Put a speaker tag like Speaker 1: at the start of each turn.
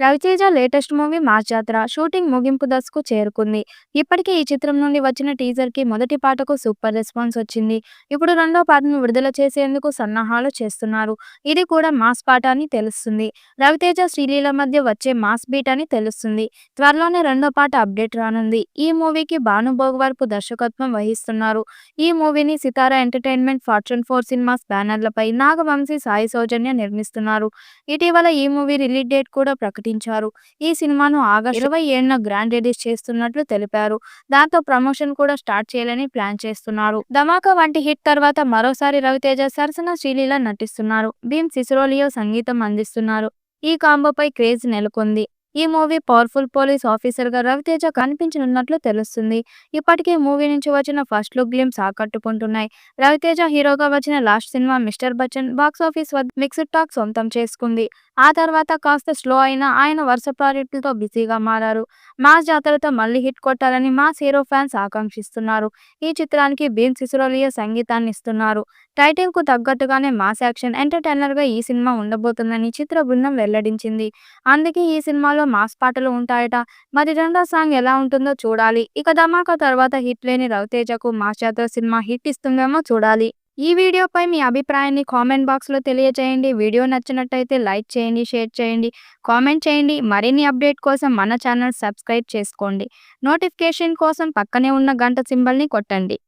Speaker 1: Raviteja latest movie mass జాతర shooting ముగింపు దశకు చేరుకుంది. ఇప్పటికే ఈ చిత్రం నుండి వచ్చిన టీజర్ కి మొదటి పాటకు సూపర్ రెస్పాన్స్ వచ్చింది. ఇప్పుడు రెండో పాటను విడుదల చేసేందుకు సన్నాహాలు చేస్తున్నారు. ఇది కూడా మాస్ పాట అని తెలుస్తుంది. రవితేజ శ్రీలీల మధ్య వచ్చే మాస్ బీట్ అని తెలుస్తుంది. త్వరలోనే రెండో పాట అప్డేట్ రానుంది. ఈ మూవీకి భాను భోగవరపు దర్శకత్వం వహిస్తున్నారు. ఈ మూవీని సితారా ఎంటర్టైన్మెంట్, ఫార్చ్యూన్ 4 సినిమాస్ బ్యానర్లపై నాగవంశీ, సాయి సౌజన్య నిర్మిస్తున్నారు. ఇటీవల ఈ మూవీ రిలీజ్ డేట్ కూడా ప్రకటించారు. ఈ సినిమాను ఆగస్టు 27న గ్రాండ్ రిలీజ్ చేస్తున్నట్లు తెలిపారు. దాంతో ప్రమోషన్ కూడా స్టార్ట్ చేయాలని ప్లాన్ చేస్తున్నారు. ధమాకా వంటి హిట్ తర్వాత మరోసారి రవితేజ సరసన శ్రీలీల నటిస్తున్నారు. భీమ్ సిసిరోలియో సంగీతం అందిస్తున్నారు. ఈ కాంబోపై క్రేజ్ నెలకొంది. ఈ మూవీ పవర్ఫుల్ పోలీస్ ఆఫీసర్ గా రవితేజ కనిపించనున్నట్లు తెలుస్తుంది. ఇప్పటికే మూవీ నుంచి వచ్చిన ఫస్ట్ లుక్ గ్లిమ్స్ ఆకట్టుకుంటున్నాయి. రవితేజ హీరోగా వచ్చిన last cinema mister Bachchan box office వద్ద మిక్స్డ్ టాక్ సొంతం చేసుకుంది. ఆ తర్వాత కాస్త స్లో అయినా ఆయన వరుస ప్రాజెక్టులతో బిజీగా మారారు. మాస్ జాతరతో మళ్ళీ హిట్ కొట్టాలని మాస్ హీరో ఫ్యాన్స్ ఆకాంక్షిస్తున్నారు. ఈ చిత్రానికి భీమ్ సిసిరోలియో సంగీతాన్ని ఇస్తున్నారు. టైటిల్ కు తగ్గట్టుగానే మాస్ యాక్షన్ ఎంటర్టైనర్ గా ఈ సినిమా ఉండబోతుందని చిత్ర బృందం వెల్లడించింది. అందుకే ఈ సినిమాలో మాస్ పాటలు ఉంటాయట. మరి రెండో సాంగ్ ఎలా ఉంటుందో చూడాలి. ఇక ధమాకా తర్వాత హిట్ లేని రవితేజకు మాస్ జాతర సినిమా హిట్ ఇస్తుందేమో చూడాలి. ఈ వీడియోపై మీ అభిప్రాయాన్ని కామెంట్ బాక్స్లో తెలియజేయండి. వీడియో నచ్చినట్టయితే లైక్ చేయండి, షేర్ చేయండి, కామెంట్ చేయండి. మరిన్ని అప్డేట్ కోసం మన ఛానల్ సబ్స్క్రైబ్ చేసుకోండి. నోటిఫికేషన్ కోసం పక్కనే ఉన్న గంట సింబల్ని కొట్టండి.